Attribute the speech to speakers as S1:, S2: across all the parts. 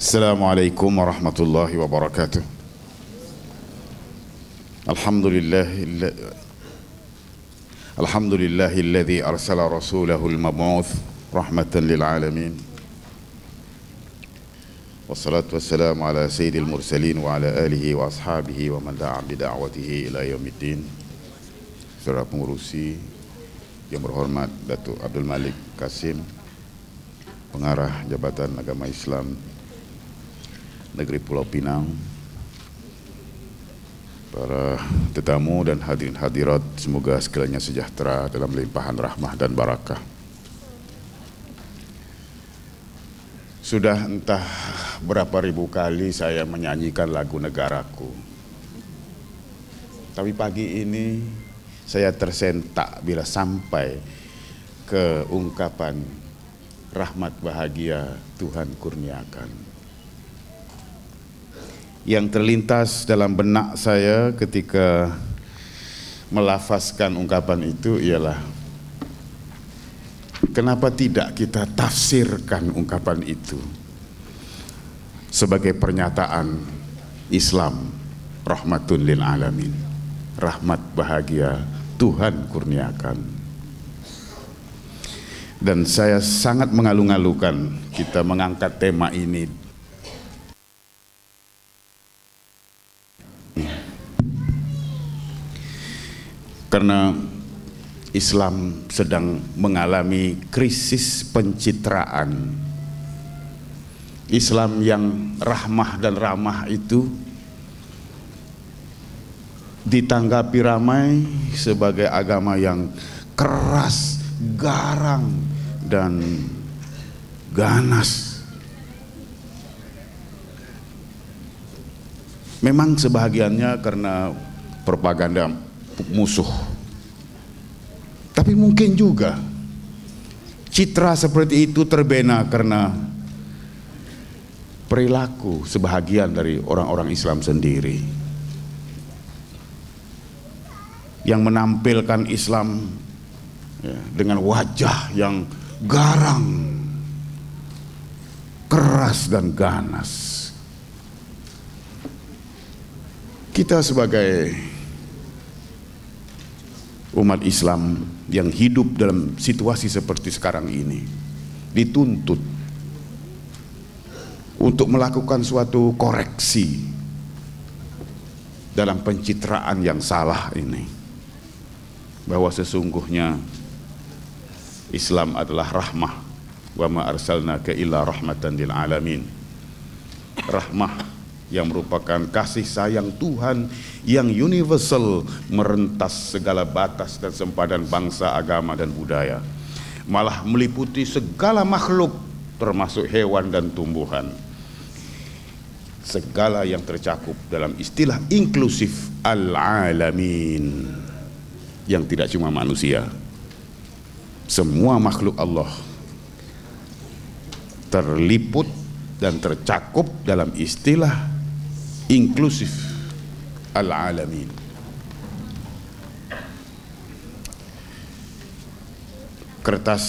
S1: Assalamualaikum warahmatullahi wabarakatuh. Alhamdulillahilladzi arsala rasulahul mab'uts rahmatan lil alamin. Wassalatu wassalamu ala sayyidil mursalin wa ala alihi wa ashabihi wa man da'a bi da'watihi ila yaumiddin. Saudara pengurusi yang berhormat Datuk Abdul Malik Kasim, Pengarah Jabatan Agama Islam Negeri Pulau Pinang, para tetamu dan hadirin hadirat, semoga sekalian sejahtera dalam limpahan rahmah dan barakah. Sudah entah berapa ribu kali saya menyanyikan lagu negaraku, tapi pagi ini saya tersentak bila sampai ke ungkapan rahmat bahagia Tuhan kurniakan. Yang terlintas dalam benak saya ketika melafazkan ungkapan itu ialah, kenapa tidak kita tafsirkan ungkapan itu sebagai pernyataan Islam rahmatun lil alamin, rahmat bahagia Tuhan kurniakan. Dan saya sangat mengalu-alukan kita mengangkat tema ini karena Islam sedang mengalami krisis pencitraan. Islam yang rahmah dan ramah itu ditanggapi ramai sebagai agama yang keras, garang, dan ganas. Memang sebahagiannya karena propaganda musuh, tapi mungkin juga citra seperti itu terbina karena perilaku sebahagian dari orang-orang Islam sendiri yang menampilkan Islam dengan wajah yang garang, keras, dan ganas. Kita sebagai umat Islam yang hidup dalam situasi seperti sekarang ini dituntut untuk melakukan suatu koreksi dalam pencitraan yang salah ini, bahwa sesungguhnya Islam adalah rahmah, wa ma arsalnaka illa rahmatan lil alamin, rahmah yang merupakan kasih sayang Tuhan yang universal, merentas segala batas dan sempadan bangsa, agama, dan budaya, malah meliputi segala makhluk termasuk hewan dan tumbuhan. Segala yang tercakup dalam istilah inklusif al-alamin, yang tidak cuma manusia, semua makhluk Allah terliput dan tercakup dalam istilah inklusif al-alamin. Kertas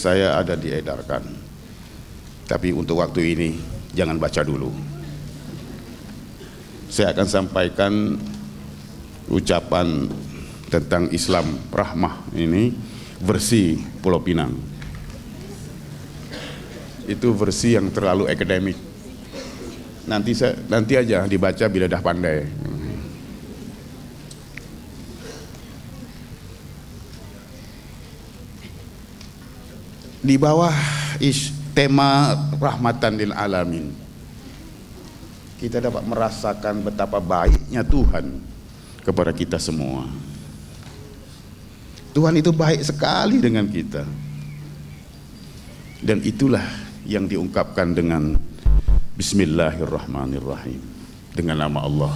S1: saya ada diedarkan, tapi untuk waktu ini jangan baca dulu. Saya akan sampaikan ucapan tentang Islam rahmah ini versi Pulau Pinang. Itu versi yang terlalu akademik. Nanti aja dibaca bila dah pandai. Di bawah tema rahmatan lil alamin, kita dapat merasakan betapa baiknya Tuhan kepada kita semua. Tuhan itu baik sekali dengan kita, dan itulah yang diungkapkan dengan Bismillahirrahmanirrahim, dengan nama Allah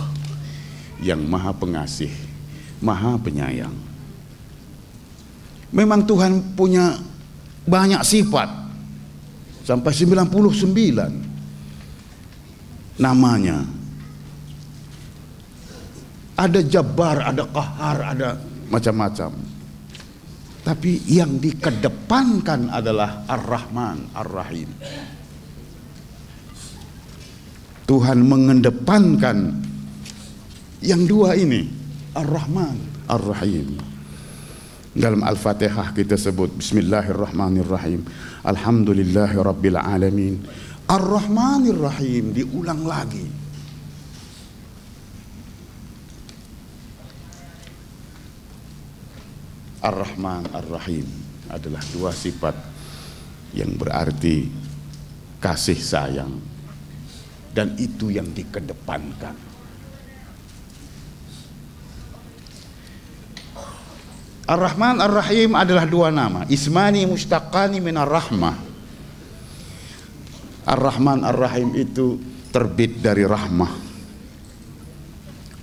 S1: yang Maha Pengasih, Maha Penyayang. Memang Tuhan punya banyak sifat, sampai 99 namanya. Ada Jabbar, ada Qahar, ada macam-macam. Tapi yang dikedepankan adalah Ar-Rahman, Ar-Rahim. Tuhan mengedepankan yang dua ini, Ar-Rahman, Ar-Rahim. Dalam Al-Fatihah kita sebut Bismillahirrahmanirrahim, Alhamdulillahi Rabbil Alamin, Ar-Rahmanir Rahim, diulang lagi. Ar-Rahman, Ar-Rahim adalah dua sifat yang berarti kasih sayang, dan itu yang dikedepankan. Ar-Rahman Ar-Rahim adalah dua nama, ismani mustaqani min ar-rahmah. Ar-Rahman Ar-Rahim itu terbit dari rahmah.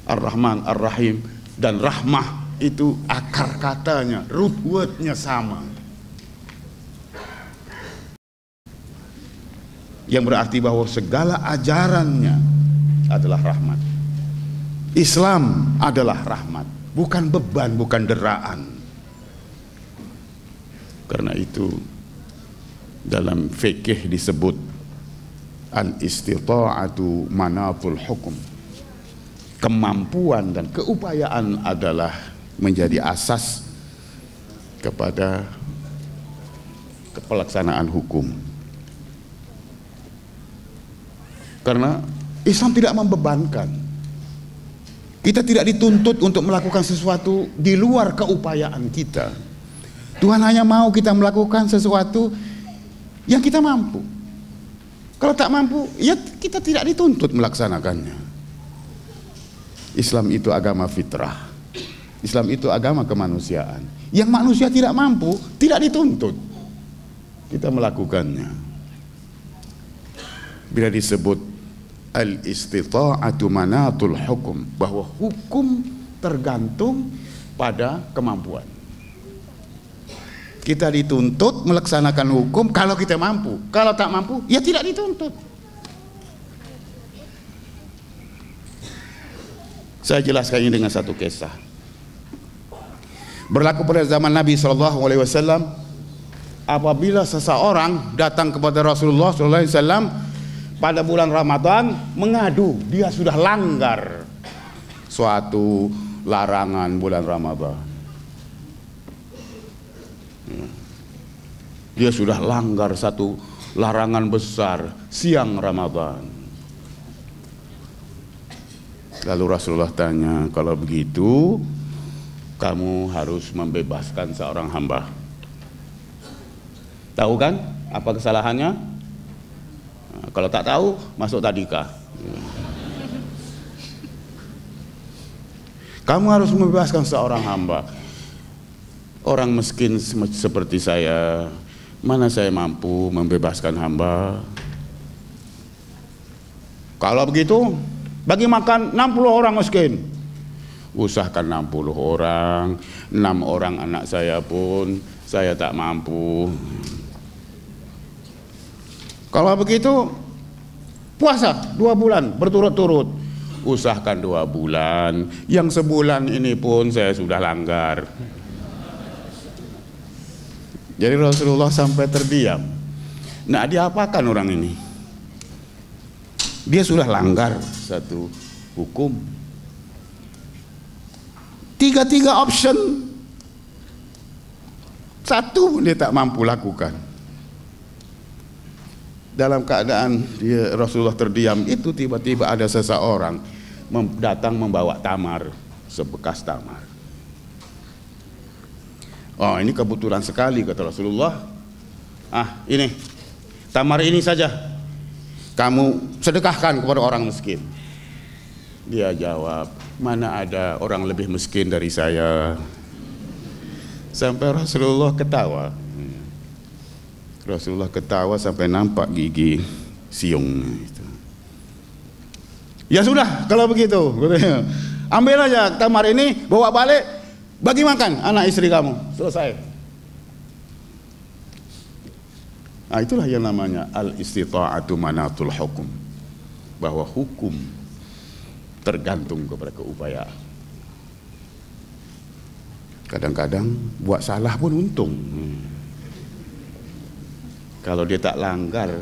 S1: Ar-Rahman Ar-Rahim dan rahmah itu akar katanya, root wordnya sama, yang berarti bahwa segala ajarannya adalah rahmat. Islam adalah rahmat, bukan beban, bukan deraan. Karena itu dalam fikih disebut al-istita'atu manatul hukum. Kemampuan dan keupayaan adalah menjadi asas kepada pelaksanaan hukum. Karena Islam tidak membebankan. Kita tidak dituntut untuk melakukan sesuatu di luar keupayaan kita. Tuhan hanya mau kita melakukan sesuatu yang kita mampu. Kalau tak mampu, ya kita tidak dituntut melaksanakannya. Islam itu agama fitrah. Islam itu agama kemanusiaan. Yang manusia tidak mampu, tidak dituntut kita melakukannya. Bila disebut al-istita'atu manatul hukum, bahwa hukum tergantung pada kemampuan. Kita dituntut melaksanakan hukum kalau kita mampu. Kalau tak mampu, ya tidak dituntut. Saya jelaskan ini dengan satu kisah. Berlaku pada zaman Nabi SAW, apabila seseorang datang kepada Rasulullah SAW pada bulan Ramadan mengadu dia sudah langgar suatu larangan bulan Ramadan. Dia sudah langgar satu larangan besar siang Ramadan. Lalu Rasulullah tanya, kalau begitu kamu harus membebaskan seorang hamba. Tahu kan apa kesalahannya? Nah, kalau tak tahu, masuk tadika. Kamu harus membebaskan seorang hamba. Orang miskin seperti saya, mana saya mampu membebaskan hamba? Kalau begitu, bagi makan 60 orang miskin. Usahakan 60 orang, 6 orang anak saya pun saya tak mampu. Kalau begitu, puasa 2 bulan berturut-turut. Usahakan 2 bulan, yang sebulan ini pun saya sudah langgar. Jadi Rasulullah sampai terdiam. Nah, diapakan orang ini? Dia sudah langgar satu hukum. 3 option, satu pun dia tak mampu lakukan. Dalam keadaan dia Rasulullah terdiam itu, tiba-tiba ada seseorang datang membawa tamar, sebekas tamar. Oh, ini kebetulan sekali, kata Rasulullah. Ah, ini tamar ini saja kamu sedekahkan kepada orang miskin. Dia jawab, mana ada orang lebih miskin dari saya. Sampai Rasulullah ketawa. Rasulullah ketawa sampai nampak gigi siung itu. Ya sudah, kalau begitu, ambil aja tamar ini, bawa balik, bagi makan anak istri kamu, selesai. Nah, itulah yang namanya al-istita'atu manatul hukum, bahwa hukum tergantung kepada keupayaan. Kadang-kadang buat salah pun untung. Kalau dia tak langgar,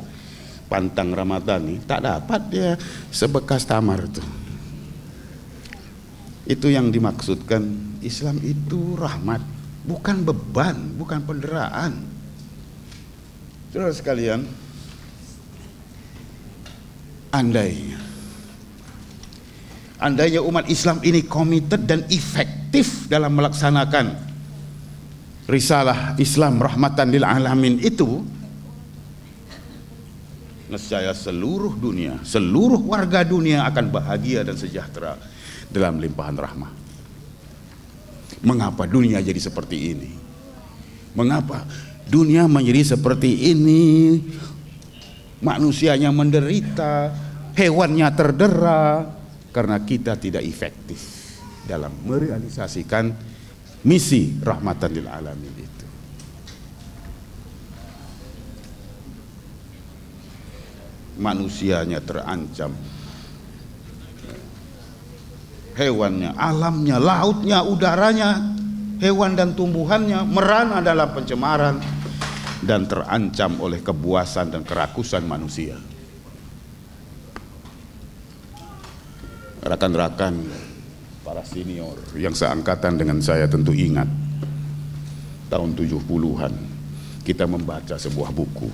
S1: pantang Ramadhani, tak dapat dia sebekas tamar itu. Itu yang dimaksudkan Islam itu rahmat, bukan beban, bukan penderaan. Saudara sekalian, andainya umat Islam ini komited dan efektif dalam melaksanakan risalah Islam rahmatan lil alamin itu, nescaya seluruh dunia, seluruh warga dunia akan bahagia dan sejahtera dalam limpahan rahmah. Mengapa dunia jadi seperti ini? Mengapa dunia menjadi seperti ini? Manusianya menderita, hewannya terdera, karena kita tidak efektif dalam merealisasikan misi rahmatan lil alamin itu. Manusianya terancam, hewannya, alamnya, lautnya, udaranya, hewan dan tumbuhannya merana dalam pencemaran dan terancam oleh kebuasan dan kerakusan manusia. Rakan-rakan para senior yang seangkatan dengan saya tentu ingat tahun 70-an kita membaca sebuah buku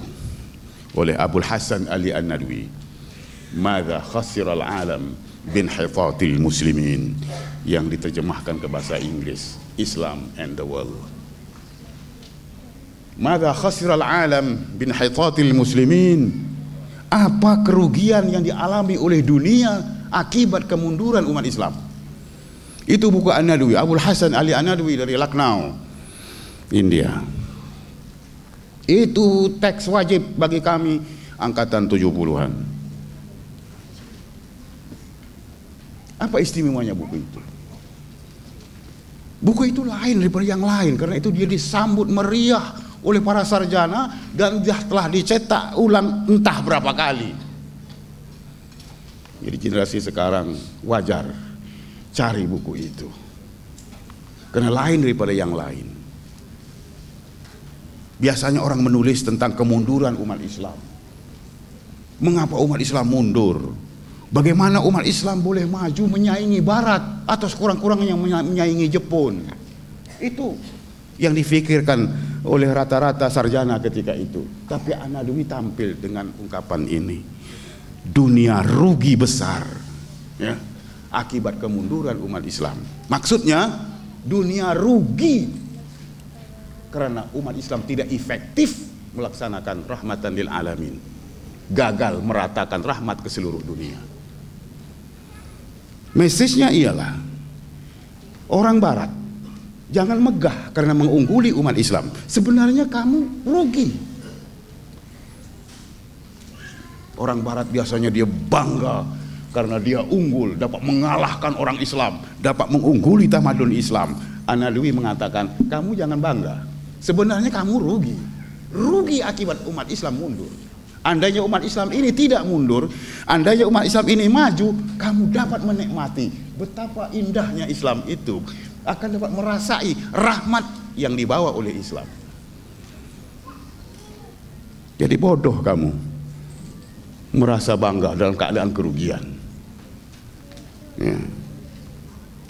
S1: oleh Abul Hasan Ali An-Nadwi, Madza khasiral alam binhitatil muslimin, yang diterjemahkan ke bahasa Inggris Islam and the World. Madza khasiral alam binhitatil muslimin, apa kerugian yang dialami oleh dunia akibat kemunduran umat Islam. Itu buku An-Nadwi, Abul Hasan Ali An-Nadwi dari Lucknow, India. Itu teks wajib bagi kami angkatan 70-an. Apa istimewanya buku itu? Buku itu lain daripada yang lain karena itu dia disambut meriah oleh para sarjana dan telah dicetak ulang entah berapa kali. Jadi generasi sekarang wajar cari buku itu karena lain daripada yang lain. Biasanya orang menulis tentang kemunduran umat Islam. Mengapa umat Islam mundur? Bagaimana umat Islam boleh maju menyaingi Barat atau sekurang-kurangnya menyaingi Jepun? Itu yang difikirkan oleh rata-rata sarjana ketika itu. Tapi An-Nadwi tampil dengan ungkapan ini, dunia rugi besar ya, akibat kemunduran umat Islam. Maksudnya dunia rugi karena umat Islam tidak efektif melaksanakan rahmatan lil alamin, gagal meratakan rahmat ke seluruh dunia. Mesejnya ialah orang Barat jangan megah karena mengungguli umat Islam. Sebenarnya kamu rugi. Orang Barat biasanya dia bangga karena dia unggul, dapat mengalahkan orang Islam, dapat mengungguli tamadun Islam. An-Nadwi mengatakan, kamu jangan bangga. Sebenarnya kamu rugi. Rugi akibat umat Islam mundur. Andainya umat Islam ini tidak mundur, andainya umat Islam ini maju, kamu dapat menikmati betapa indahnya Islam itu, akan dapat merasai rahmat yang dibawa oleh Islam. Jadi bodoh kamu merasa bangga dalam keadaan kerugian ya.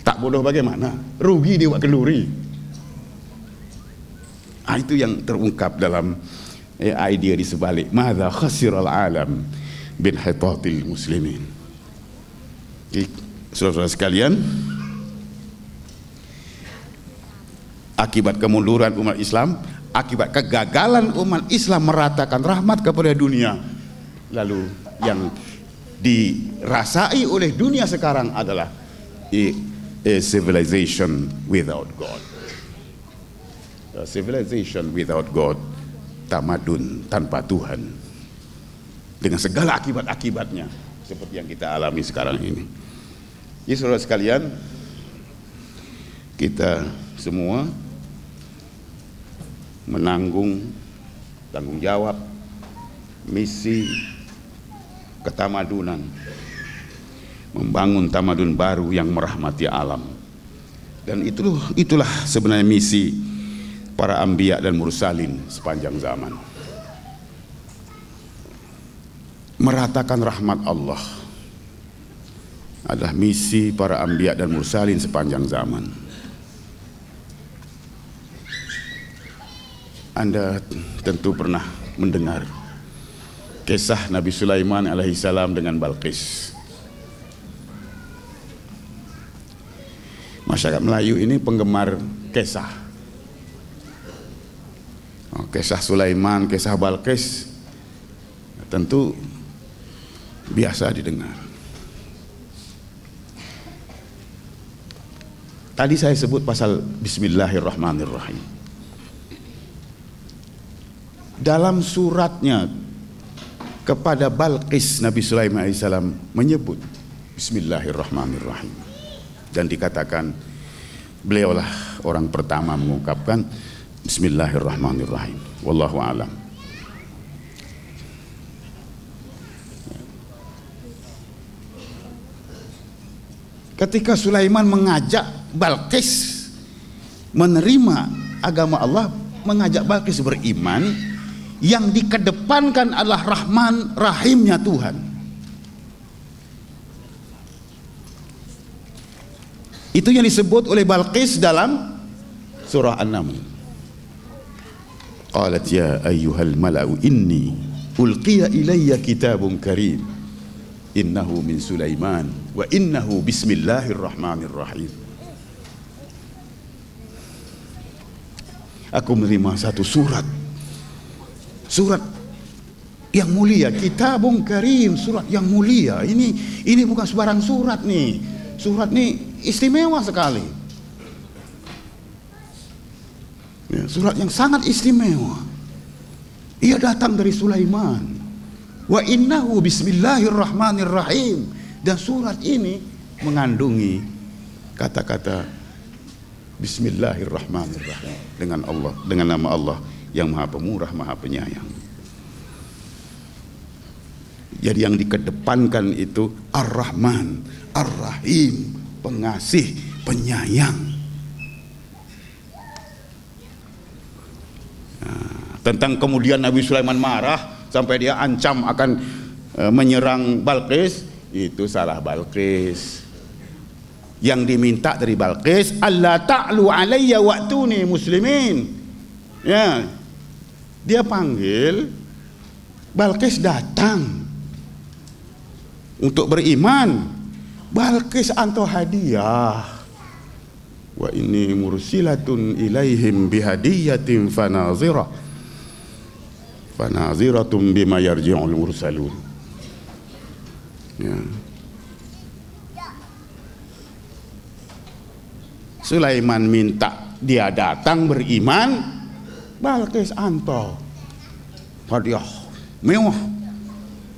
S1: Tak bodoh bagaimana? Rugi dia buat kenduri. Itu yang terungkap dalam idea di sebalik madza khasiral alam binhitatil muslimin. Saudara sekalian, akibat kemunduran umat Islam, akibat kegagalan umat Islam meratakan rahmat kepada dunia, lalu yang dirasai oleh dunia sekarang adalah a civilization without God. A civilization without God, tamadun tanpa Tuhan, dengan segala akibat-akibatnya seperti yang kita alami sekarang ini. Jadi saudara sekalian, kita semua menanggung tanggung jawab misi ketamadunan, membangun tamadun baru yang merahmati alam. Dan itulah sebenarnya misi para anbiya dan mursalin sepanjang zaman. meratakan rahmat Allah adalah misi para anbiya dan mursalin sepanjang zaman. Anda tentu pernah mendengar kisah Nabi Sulaiman alaihissalam dengan Balqis. Masyarakat Melayu ini penggemar kisah. Kisah Sulaiman, kisah Balqis tentu biasa didengar. Tadi saya sebut pasal Bismillahirrahmanirrahim. Dalam suratnya kepada Balqis, Nabi Sulaiman alaihissalam menyebut Bismillahirrahmanirrahim, dan dikatakan beliaulah orang pertama mengungkapkan Bismillahirrahmanirrahim. Wallahu a'lam. Ketika Sulaiman mengajak Balqis menerima agama Allah, mengajak Balqis beriman, yang dikedepankan adalah Rahman Rahimnya Tuhan. Itu yang disebut oleh Balqis dalam surah An-Naml. Qalat ya ayyuhal mala'u inni ulqiya ilayya kitabun karim innahu min Sulaiman wa innahu bismillahirrahmanirrahim. Aku menerima satu surat yang mulia, kitabun karim, surat yang mulia. Ini bukan sembarang surat nih. Surat ini istimewa sekali. Ya, surat yang sangat istimewa. Ia datang dari Sulaiman. Wa innahu bismillahirrahmanirrahim. Dan surat ini mengandungi kata-kata Bismillahirrahmanirrahim, dengan nama Allah yang Maha Pemurah, Maha Penyayang. Jadi yang dikedepankan itu Ar-Rahman, Ar-Rahim, pengasih, penyayang. Tentang kemudian Nabi Sulaiman marah sampai dia ancam akan menyerang Balqis, itu salah Balqis. Yang diminta dari Balqis, Allah ta'lu alayya wa'tuni muslimin. Ya, dia panggil Balqis datang untuk beriman. Balqis anto hadiah. Wa inni mursilatun ilaihim bihadiyatin fanaziratun bima yarji'ul mursalun. Ya. Sulaiman minta dia datang beriman, Balqis anto hadiah mewah.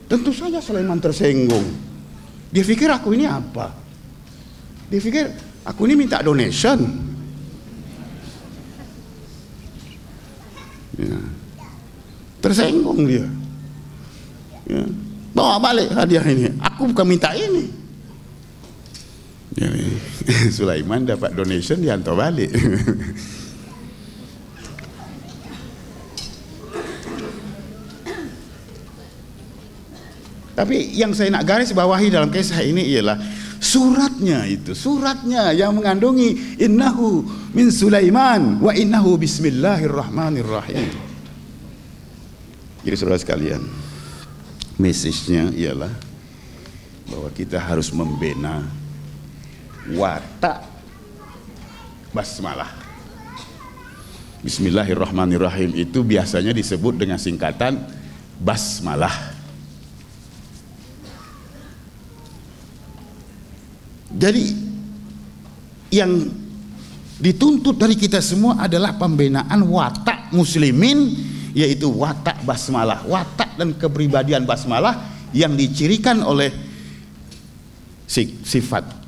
S1: Tentu saja Sulaiman tersinggung. Dia pikir aku ini apa? Dia pikir aku ini minta donation. Ya. Tersinggung dia. Ya. Bawa balik hadiah ini. Aku bukan minta ini. Jadi, Sulaiman dapat donation, dihantar balik. Tapi yang saya nak garis bawahi dalam kisah ini ialah suratnya yang mengandungi innahu min Sulaiman wa innahu bismillahirrahmanirrahim. Jadi saudara sekalian, message-nya ialah bahwa kita harus membina watak basmalah. Bismillahirrahmanirrahim itu biasanya disebut dengan singkatan basmalah. Jadi yang dituntut dari kita semua adalah pembinaan watak muslimin, yaitu watak basmalah, watak dan kepribadian basmalah yang dicirikan oleh sifat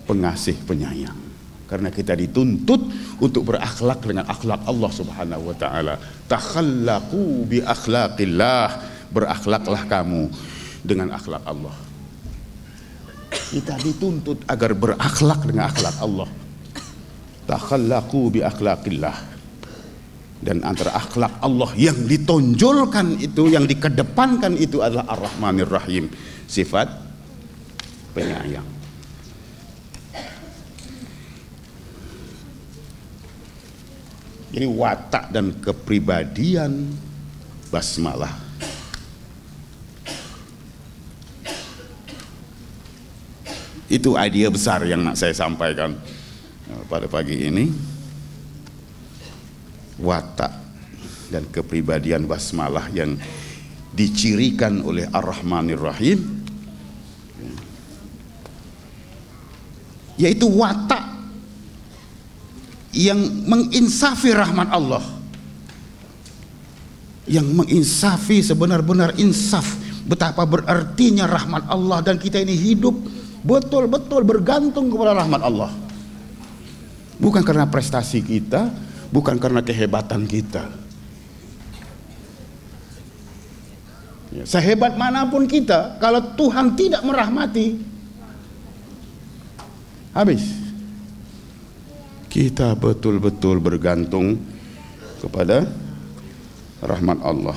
S1: pengasih penyayang. Karena kita dituntut untuk berakhlak dengan akhlak Allah Subhanahu wa taala. Takhallaqu bi akhlaqillah, berakhlaklah kamu dengan akhlak Allah. Kita dituntut agar berakhlak dengan akhlak Allah. Takhallaqu bi akhlaqillah. Dan antara akhlak Allah yang ditonjolkan itu, yang dikedepankan itu adalah Ar-Rahmanir Rahim, sifat penyayang. Jadi watak dan kepribadian basmalah itu idea besar yang nak saya sampaikan pada pagi ini. Watak dan kepribadian basmalah yang dicirikan oleh Ar-Rahmanir Rahim, yaitu watak yang menginsafi rahmat Allah, yang menginsafi sebenar-benar insaf betapa berartinya rahmat Allah, dan kita ini hidup betul-betul bergantung kepada rahmat Allah, bukan karena prestasi kita, bukan karena kehebatan kita. Ya, sehebat manapun kita, kalau Tuhan tidak merahmati, habis. Kita betul-betul bergantung kepada rahmat Allah.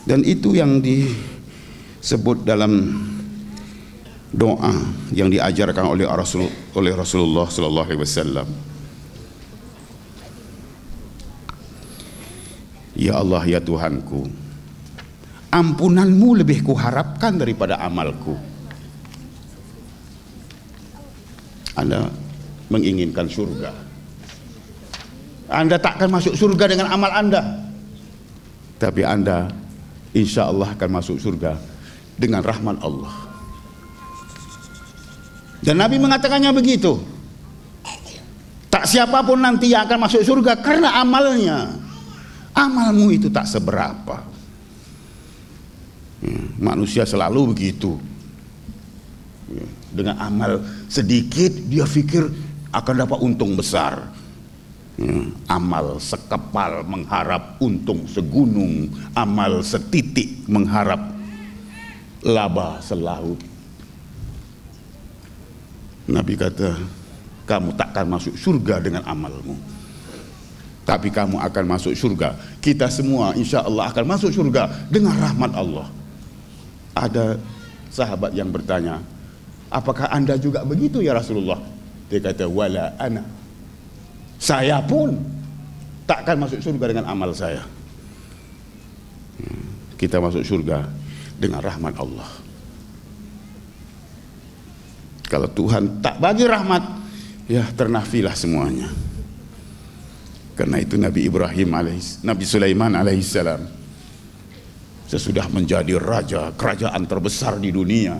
S1: Dan itu yang disebut dalam doa yang diajarkan oleh Rasulullah sallallahu alaihi wasallam. Ya Allah, ya Tuhanku, ampunanmu lebih kuharapkan daripada amalku. Anda menginginkan surga, Anda tak akan masuk surga dengan amal Anda, tapi Anda insya Allah akan masuk surga dengan rahmat Allah. Dan Nabi mengatakannya begitu, tak siapapun nanti yang akan masuk surga karena amalnya. Amalmu itu tak seberapa. Manusia selalu begitu. Dengan amal sedikit dia pikir akan dapat untung besar. Amal sekepal mengharap untung segunung, amal setitik mengharap laba selaut. Nabi kata, kamu takkan masuk surga dengan amalmu, tapi kamu akan masuk surga. Kita semua insya Allah akan masuk surga dengan rahmat Allah. Ada sahabat yang bertanya, apakah Anda juga begitu ya Rasulullah? Dia kata, wala ana, saya pun tak akan masuk surga dengan amal saya. Kita masuk surga dengan rahmat Allah. Kalau Tuhan tak bagi rahmat, ya ternafilah semuanya. Karena itu Nabi Sulaiman alaihissalam sesudah menjadi raja kerajaan terbesar di dunia,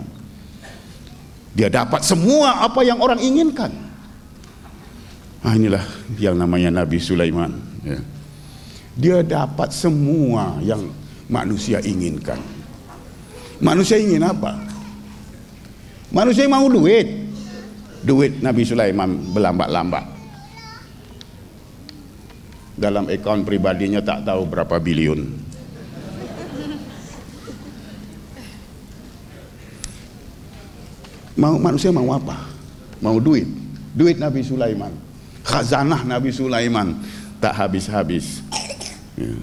S1: dia dapat semua apa yang orang inginkan. Inilah yang namanya Nabi Sulaiman, ya. Dia dapat semua yang manusia inginkan. Manusia ingin apa? Manusia mau duit. Duit Nabi Sulaiman berlambat-lambat. Dalam akaun pribadinya tak tahu berapa bilion. Manusia mau apa? Mau duit. Duit Nabi Sulaiman, khazanah Nabi Sulaiman tak habis-habis. Ya.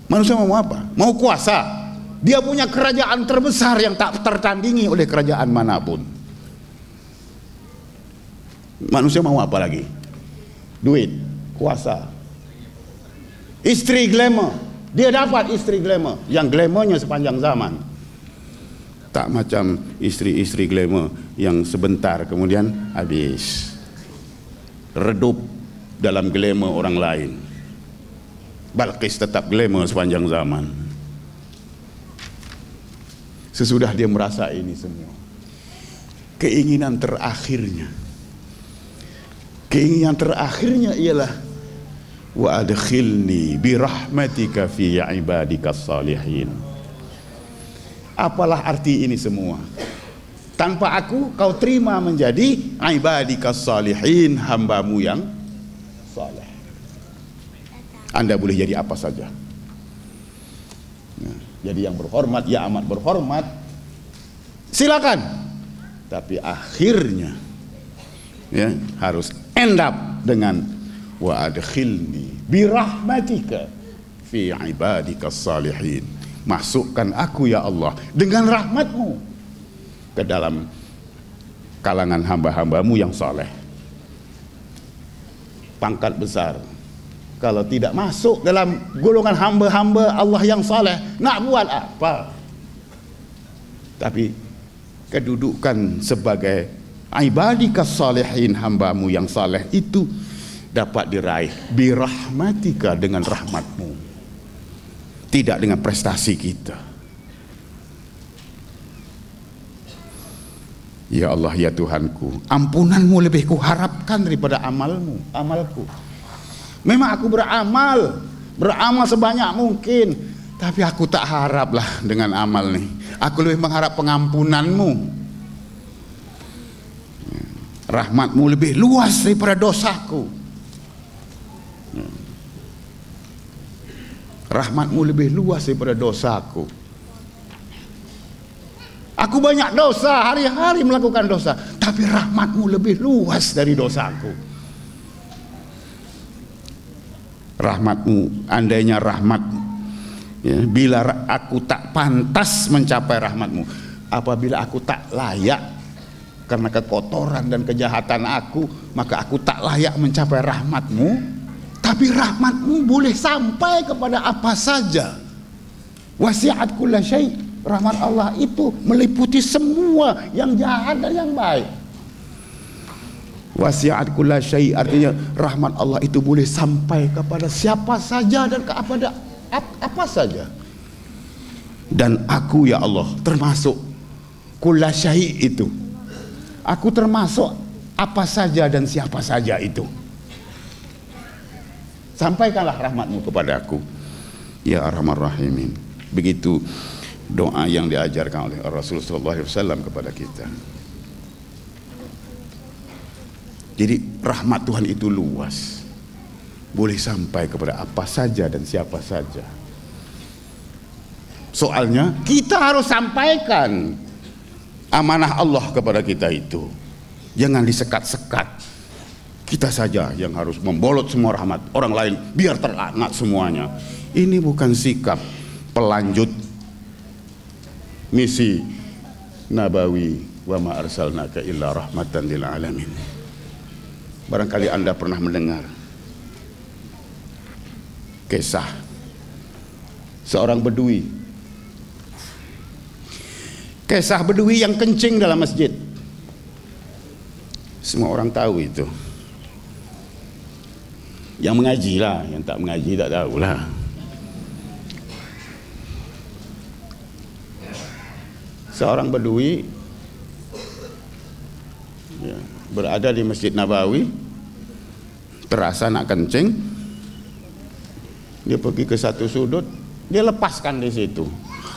S1: Manusia mau apa? Mau kuasa. Dia punya kerajaan terbesar yang tak tertandingi oleh kerajaan manapun. Manusia mau apa lagi? Duit, kuasa, istri glamour. Dia dapat istri glamour, yang glamournya sepanjang zaman. Tak macam istri-istri glamour yang sebentar kemudian habis, redup dalam glamour orang lain. Balqis tetap glamour sepanjang zaman. Sesudah dia merasa ini semua, keinginan terakhirnya ialah wa adkhilni bi rahmatika fi ibadikas salihin. Apalah arti ini semua? Tanpa aku kau terima menjadi ibadikas salihin, hambamu yang saleh. Anda boleh jadi apa saja. Nah, jadi yang berhormat, ya amat berhormat, silakan. Tapi akhirnya ya harus end up dengan wa adkhilni bi rahmatika fi ibadikas salihin. Masukkan aku ya Allah dengan rahmatmu ke dalam kalangan hamba-hambamu yang saleh. Pangkat besar. Kalau tidak masuk dalam golongan hamba-hamba Allah yang saleh, nak buat apa? Tapi kedudukan sebagai ibadikas salihin, hambamu yang saleh itu dapat diraih birahmatika, dengan rahmatmu, tidak dengan prestasi kita. Ya Allah, ya Tuhanku, ampunanmu lebih kuharapkan daripada amalku. Memang aku beramal sebanyak mungkin, tapi aku tak haraplah dengan amal nih. Aku lebih mengharap pengampunanmu. Rahmatmu lebih luas daripada dosaku. Rahmatmu lebih luas daripada dosaku. Aku banyak dosa, hari-hari melakukan dosa, tapi rahmatmu lebih luas dari dosaku. Rahmatmu, andainya rahmatmu, ya, bila aku tak pantas mencapai rahmatmu, apabila aku tak layak karena kekotoran dan kejahatan aku, maka aku tak layak mencapai rahmatmu. Tapi rahmatmu boleh sampai kepada apa saja. Wasi'at kulla syai'. Rahmat Allah itu meliputi semua yang jahat dan yang baik. Wasi'at kulla syai', artinya rahmat Allah itu boleh sampai kepada siapa saja dan kepada apa saja. Dan aku ya Allah termasuk kulla syai' itu. Aku termasuk apa saja dan siapa saja itu. Sampaikanlah rahmatmu kepada aku ya Arhamar Rahimin. Begitu doa yang diajarkan oleh Rasulullah SAW kepada kita. Jadi rahmat Tuhan itu luas, boleh sampai kepada apa saja dan siapa saja. Soalnya kita harus sampaikan amanah Allah kepada kita itu. Jangan disekat-sekat. Kita saja yang harus membolot semua rahmat, orang lain biar terlaknat semuanya. Ini bukan sikap pelanjut misi nabawi, wa ma arsalnaka illa rahmatan lil alamin. Barangkali Anda pernah mendengar kisah seorang bedui. Kisah bedui yang kencing dalam masjid. Semua orang tahu itu. Yang mengaji lah, yang tak mengaji tak tahulah. Seorang bedui ya, berada di Masjid Nabawi, terasa nak kencing, dia pergi ke satu sudut, dia lepaskan di situ.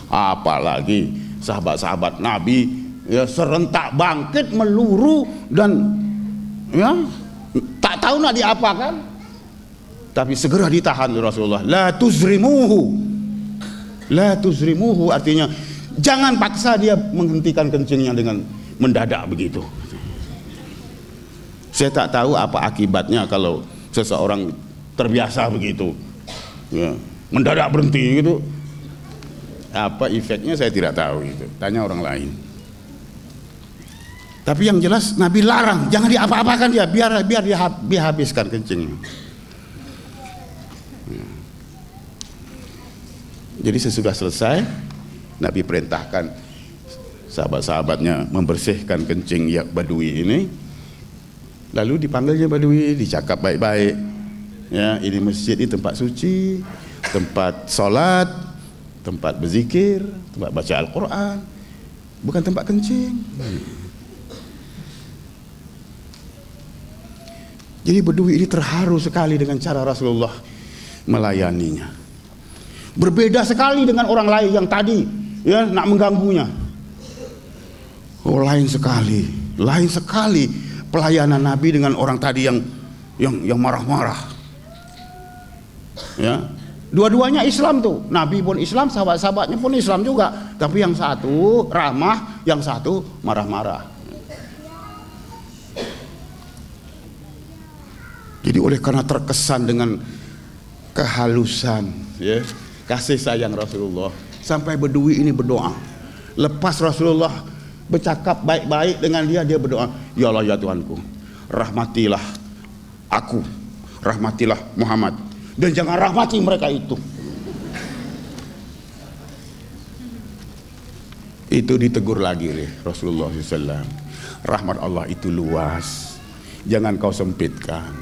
S1: Apalagi sahabat-sahabat Nabi ya serentak bangkit meluru dan ya tak tahu nak diapakan, tapi segera ditahan oleh Rasulullah. La tuzrimuhu artinya jangan paksa dia menghentikan kencingnya dengan mendadak begitu. Saya tak tahu apa akibatnya kalau seseorang terbiasa begitu ya, mendadak berhenti gitu. Apa efeknya saya tidak tahu itu. Tanya orang lain. Tapi yang jelas Nabi larang, jangan diapa-apakan dia, biar dia habiskan kencingnya. Jadi sesudah selesai, Nabi perintahkan sahabat-sahabatnya membersihkan kencing ya badui ini. Lalu dipanggilnya badui, dicakap baik-baik. Ya, ini masjid, ini tempat suci, tempat solat, tempat berzikir, tempat baca Al-Quran, bukan tempat kencing. Jadi bedui ini terharu sekali dengan cara Rasulullah melayaninya. Berbeda sekali dengan orang lain yang tadi ya nak mengganggunya. Oh, lain sekali pelayanan Nabi dengan orang tadi yang marah-marah. Ya, dua-duanya Islam tuh. Nabi pun Islam, sahabat-sahabatnya pun Islam juga. Tapi yang satu ramah, yang satu marah-marah. Jadi Oleh karena terkesan dengan kehalusan, ya, kasih sayang Rasulullah, sampai Bedui ini berdoa. Lepas Rasulullah bercakap baik-baik dengan dia, dia berdoa, ya Allah ya Tuhanku, rahmatilah aku, rahmatilah Muhammad, dan jangan rahmati mereka itu. Itu ditegur lagi oleh Rasulullah SAW. Rahmat Allah itu luas, jangan kau sempitkan,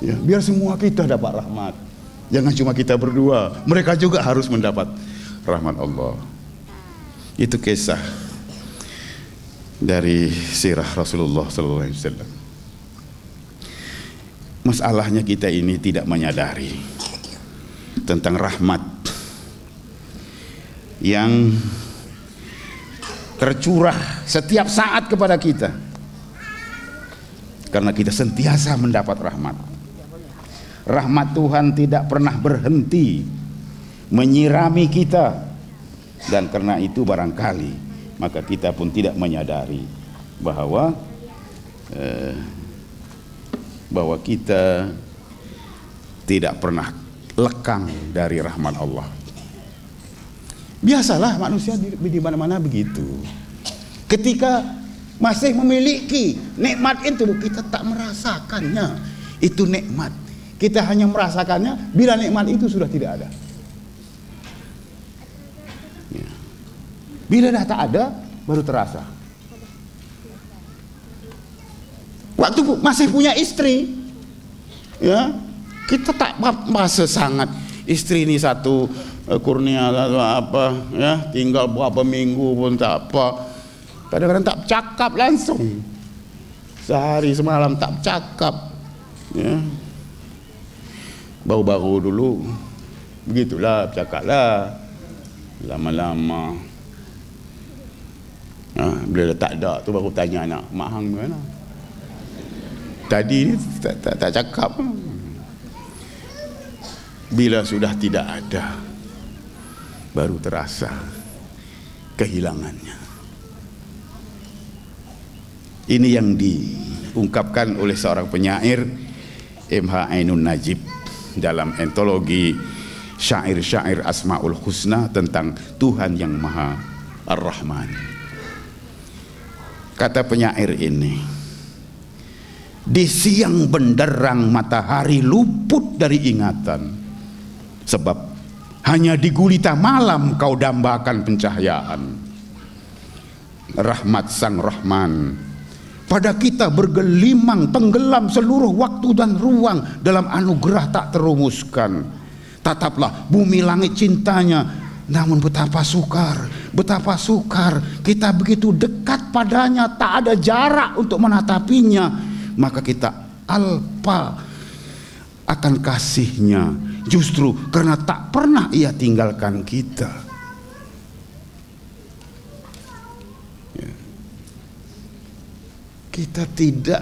S1: ya, biar semua kita dapat rahmat. Jangan cuma kita berdua, mereka juga harus mendapat rahmat Allah. Itu kisah dari sirah Rasulullah SAW. Masalahnya kita ini tidak menyadari tentang rahmat yang tercurah setiap saat kepada kita, karena kita sentiasa mendapat rahmat. Rahmat Tuhan tidak pernah berhenti menyirami kita, dan karena itu barangkali maka kita pun tidak menyadari bahwa kita tidak pernah lekang dari rahmat Allah. Biasalah manusia di mana-mana begitu. Ketika masih memiliki nikmat itu, kita tak merasakannya itu nikmat. Kita hanya merasakannya bila nikmat itu sudah tidak ada. Ya. Bila dah tak ada, baru terasa. Waktu masih punya istri, ya, kita tak merasa sangat. Istri ini satu kurnia atau apa, ya, tinggal berapa minggu pun tak apa. Kadang-kadang tak cakap langsung, sehari semalam tak cakap, ya. Baru-baru dulu begitulah, cakaplah lama-lama. Bila dah tak ada tu baru tanya anak, mak hang mana? Tadi tak cakap. Bila sudah tidak ada, baru terasa kehilangannya. Ini yang diungkapkan oleh seorang penyair, M.H. Ainun Najib, dalam antologi syair-syair Asmaul Husna tentang Tuhan yang Maha Ar-Rahman. Kata penyair ini, di siang benderang matahari luput dari ingatan, sebab hanya di gulita malam kau dambakan pencahayaan. Rahmat Sang Rahman pada kita bergelimang, tenggelam seluruh waktu dan ruang dalam anugerah tak terumuskan. Tataplah bumi langit cintanya, namun betapa sukar kita begitu dekat padanya, tak ada jarak untuk menatapinya. Maka kita alpa akan kasihnya, justru karena tak pernah ia tinggalkan kita. Ya. Kita tidak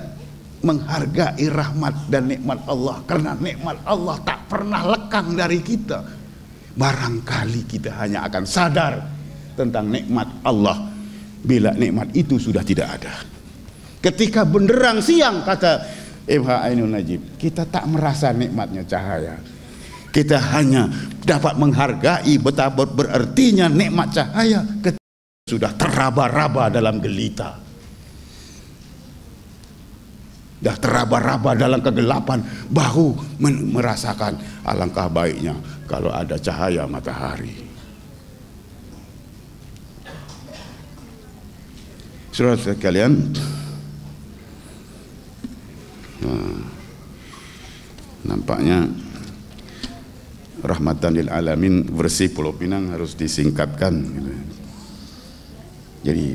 S1: menghargai rahmat dan nikmat Allah, karena nikmat Allah tak pernah lekang dari kita. Barangkali kita hanya akan sadar tentang nikmat Allah bila nikmat itu sudah tidak ada. Ketika benderang siang, kata M.H. Ainun Najib, kita tak merasa nikmatnya cahaya. Kita hanya dapat menghargai betapa berartinya nikmat cahaya ketika sudah teraba-raba dalam gelita, dah teraba-raba dalam kegelapan, baru merasakan alangkah baiknya kalau ada cahaya matahari. Saudara sekalian, nampaknya rahmatan lil alamin versi Pulau Pinang harus disingkatkan gitu. Jadi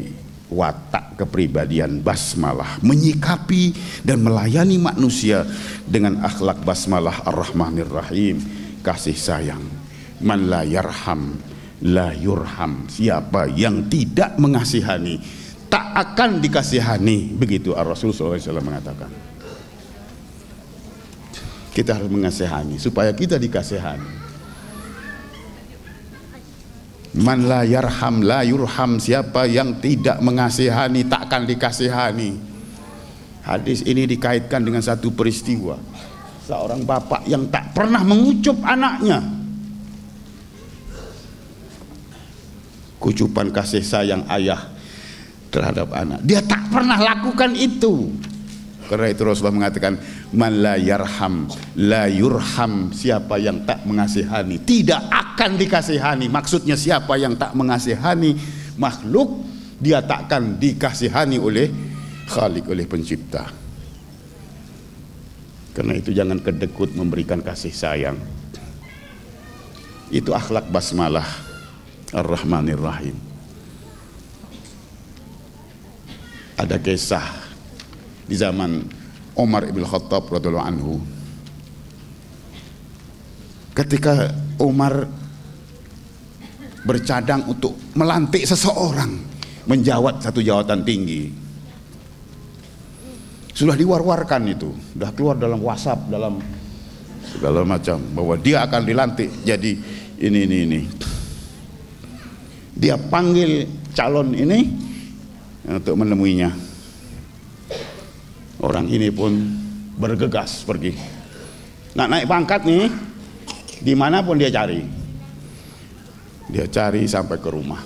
S1: watak kepribadian basmalah menyikapi dan melayani manusia dengan akhlak basmalah ar-Rahmanir Rahim, kasih sayang. Man la yarham la yurham, siapa yang tidak mengasihani tak akan dikasihani, begitu Ar-Rasul SAW mengatakan. Kita harus mengasihani supaya kita dikasihani. Man la yarham la yurham, siapa yang tidak mengasihani tak akan dikasihani. Hadis ini dikaitkan dengan satu peristiwa. Seorang bapak yang tak pernah mengucup anaknya. Kucupan kasih sayang ayah terhadap anak. Dia tak pernah lakukan itu. Karena itu Rasulullah mengatakan, man la yarham la yurham. Siapa yang tak mengasihani tidak akan dikasihani. Maksudnya siapa yang tak mengasihani makhluk, dia takkan dikasihani oleh Khalik, oleh pencipta. Karena itu jangan kedekut memberikan kasih sayang. Itu akhlak basmalah Ar-Rahmanir Rahim. Ada kisah di zaman Umar ibn Khattab radhiyallahu anhu. Ketika Umar bercadang untuk melantik seseorang menjawab satu jawatan tinggi, sudah diwar-warkan itu, sudah keluar dalam WhatsApp, dalam segala macam, bahwa dia akan dilantik jadi ini. Dia panggil calon ini untuk menemuinya. Orang ini pun bergegas pergi. Nak naik pangkat nih, dimanapun dia cari. Dia cari sampai ke rumah.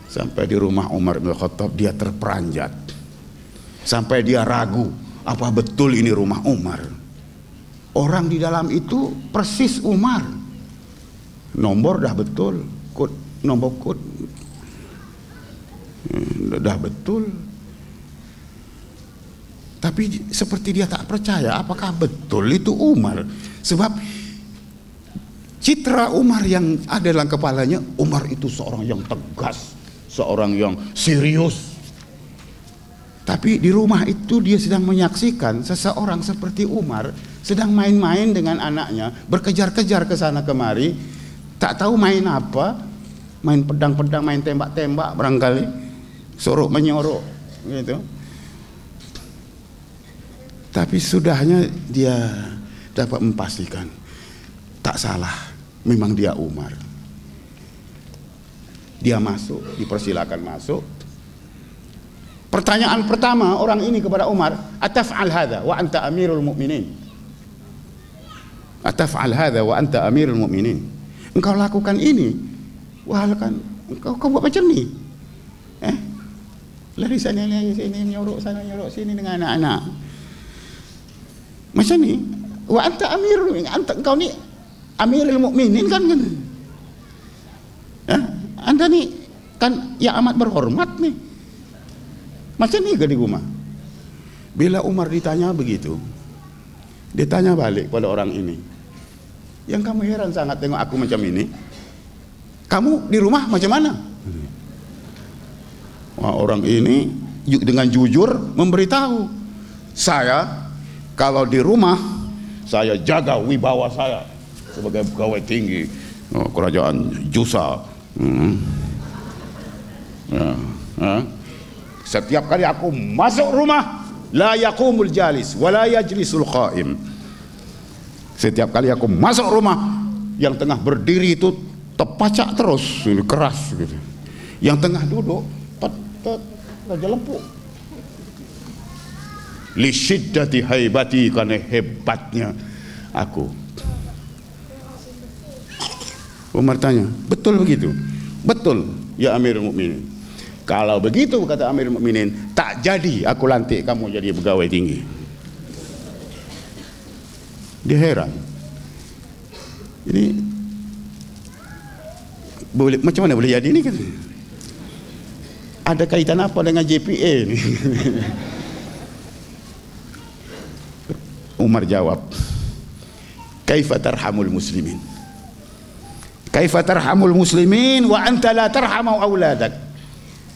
S1: Sampai di rumah Umar bin Khattab, dia terperanjat. Sampai dia ragu, apa betul ini rumah Umar? Orang di dalam itu persis Umar. Nomor dah betul, nomor kod dah betul. Tapi seperti dia tak percaya apakah betul itu Umar. Sebab citra Umar yang ada dalam kepalanya, Umar itu seorang yang tegas, seorang yang serius. Tapi di rumah itu dia sedang menyaksikan seseorang seperti Umar sedang main-main dengan anaknya, berkejar-kejar ke sana kemari, tak tahu main apa, main pedang-pedang, main tembak-tembak barangkali, sorok menyorok gitu. Tapi sudahnya dia dapat memastikan tak salah, memang dia Umar. Dia masuk, dipersilakan masuk. Pertanyaan pertama orang ini kepada Umar, ataf'al hadha wa anta amirul mu'minin. Ataf'al hadha wa anta amirul mu'minin. Engkau lakukan ini, wah kan engkau buat macam ni. Lari sana lari sini, nyorok sana nyorok sini dengan anak-anak. Macam ni. Wa anta amirul mu'minin, engkau ni amirul mu'minin kan? Anda ni kan yang amat berhormat nih. Macam ni ke di rumah? Bila Umar ditanya begitu, dia tanya balik pada orang ini, yang kamu heran sangat tengok aku macam ini, kamu di rumah macam mana? Wah, orang ini dengan jujur memberitahu, saya kalau di rumah saya jaga wibawa saya sebagai pegawai tinggi kerajaan Jusa. Setiap kali aku masuk rumah, la yaqumul jalis wa la yajlisul qaim. Setiap kali aku masuk rumah, yang tengah berdiri itu terpacak terus, keras gitu. Yang tengah duduk raja lempuk. Li syiddati haibati, karena hebatnya aku. Umar tanya, betul begitu? Betul ya Amirul Mukminin. Kalau begitu, kata Amirul Mukminin, tak jadi aku lantik kamu jadi pegawai tinggi. Dia heran. Ini boleh, macam mana boleh jadi ini kan? Ada kaitan apa dengan JPA ini? Umar jawab, kaifa tarhamul muslimin? Kaifa tarhamul muslimin wa anta la tarhamu auladak?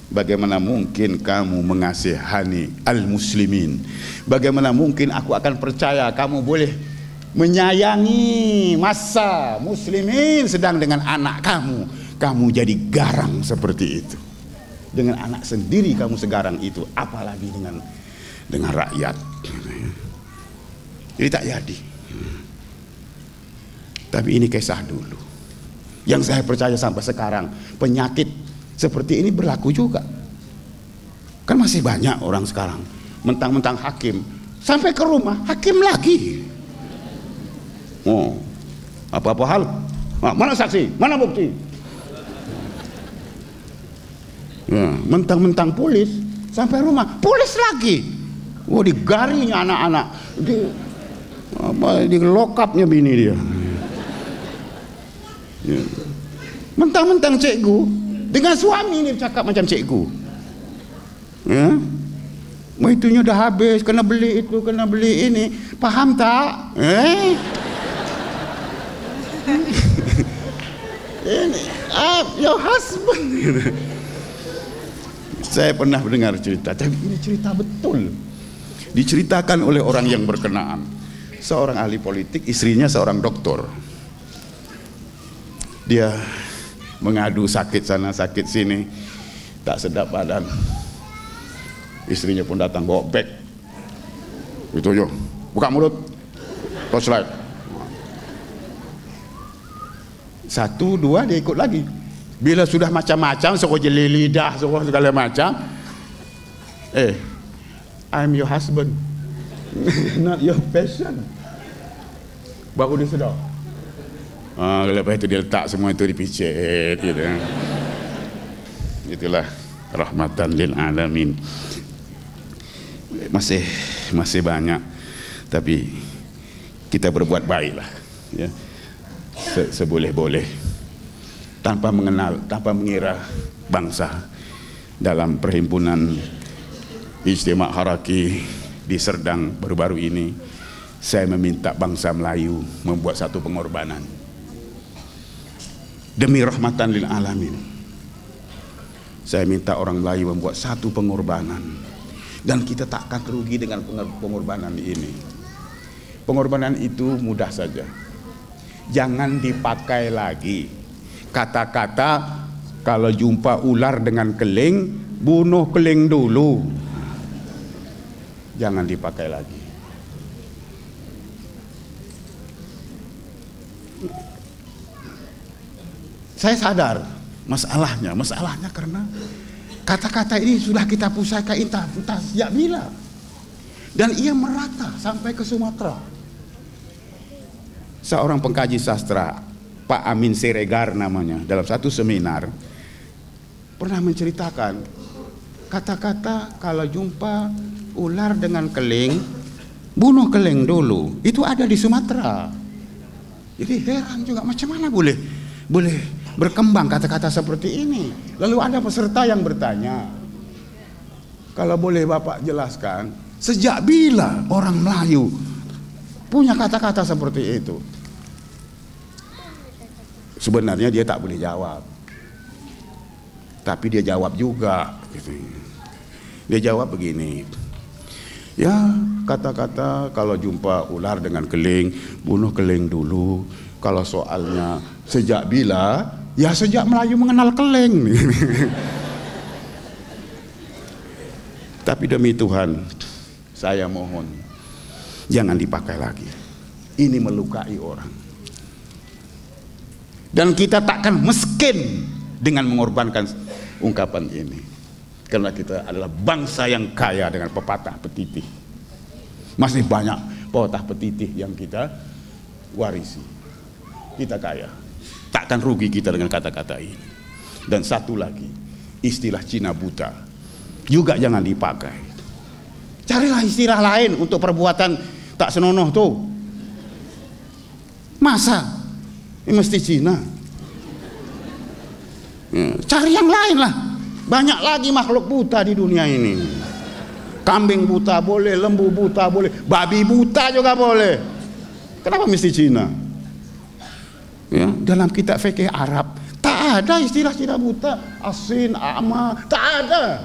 S1: Bagaimana mungkin kamu mengasihani al-muslimin? Bagaimana mungkin aku akan percaya kamu boleh menyayangi massa muslimin, sedang dengan anak kamu jadi garang seperti itu. Dengan anak sendiri kamu segarang itu, apalagi dengan rakyat. Jadi tak jadi. Tapi ini kisah dulu. Yang saya percaya sampai sekarang, penyakit seperti ini berlaku juga. Kan masih banyak orang sekarang mentang-mentang hakim, sampai ke rumah hakim lagi. Oh, apa-apa hal? Mana saksi? Mana bukti? Ya, mentang-mentang polis, sampai rumah polis lagi. Oh, digaring anak-anak, di lokapnya bini dia. Ya. Mentang-mentang cikgu, dengan suami ini cakap macam cikgu. Ya, itunya dah habis, kena beli itu, kena beli ini, paham tak? Ini, your husband. Saya pernah mendengar cerita, tapi ini cerita betul. Diceritakan oleh orang yang berkenaan. Seorang ahli politik, istrinya seorang doktor. Dia mengadu sakit sana, sakit sini, tak sedap badan. Istrinya pun datang bawa beg. Itu yo, buka mulut, torchlight. 1, 2 dia ikut lagi. Bila sudah macam-macam, suruh jeli lidah, suruh segala macam. I'm your husband, not your patient. Baru dia sedar. Lepas itu dia letak semua itu dipicit gitu. Itulah rahmatan lil alamin. Masih banyak, tapi kita berbuat baiklah ya, seboleh-boleh, tanpa mengenal, tanpa mengira bangsa. Dalam perhimpunan Ijtima' Haraki di Serdang baru-baru ini, saya meminta bangsa Melayu membuat satu pengorbanan demi rahmatan lil alamin. Saya minta orang Melayu membuat satu pengorbanan, dan kita tak akan rugi dengan pengorbanan ini. Pengorbanan itu mudah saja. Jangan dipakai lagi kata-kata kalau jumpa ular dengan keling, bunuh keling dulu. Jangan dipakai lagi. Saya sadar masalahnya karena kata-kata ini sudah kita pusaka entah sejak bila, dan ia merata sampai ke Sumatera. Seorang pengkaji sastra, Pak Amin Siregar namanya, dalam satu seminar pernah menceritakan kata-kata kalau jumpa ular dengan keling, bunuh keling dulu, itu ada di Sumatera. Jadi heran juga, macam mana boleh berkembang kata-kata seperti ini. Lalu ada peserta yang bertanya, kalau boleh Bapak jelaskan, sejak bila orang Melayu punya kata-kata seperti itu? Sebenarnya dia tak boleh jawab, tapi dia jawab juga gitu. Dia jawab begini, ya kata-kata kalau jumpa ular dengan keling, bunuh keling dulu. Kalau soalnya sejak bila, ya sejak Melayu mengenal keling. Tapi demi Tuhan, saya mohon jangan dipakai lagi. Ini melukai orang. Dan kita takkan miskin dengan mengorbankan ungkapan ini, karena kita adalah bangsa yang kaya dengan pepatah petitih. Masih banyak pepatah petitih yang kita warisi. Kita kaya, takkan rugi kita dengan kata-kata ini. Dan satu lagi, istilah Cina buta juga jangan dipakai. Carilah istilah lain untuk perbuatan tak senonoh tuh. Masa ini mesti Cina? Cari yang lain lah. Banyak lagi makhluk buta di dunia ini. Kambing buta boleh, lembu buta boleh, babi buta juga boleh. Kenapa mesti Cina? Ya, dalam kitab fikih Arab tak ada istilah Cina buta, asin, ama, tak ada.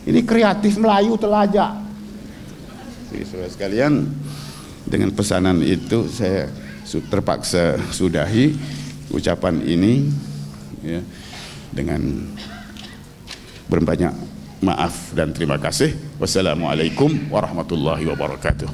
S1: Ini kreatif Melayu telajak. Jadi saudara sekalian, dengan pesanan itu saya terpaksa sudahi ucapan ini ya, dengan berbanyak maaf dan terima kasih. Wassalamualaikum warahmatullahi wabarakatuh.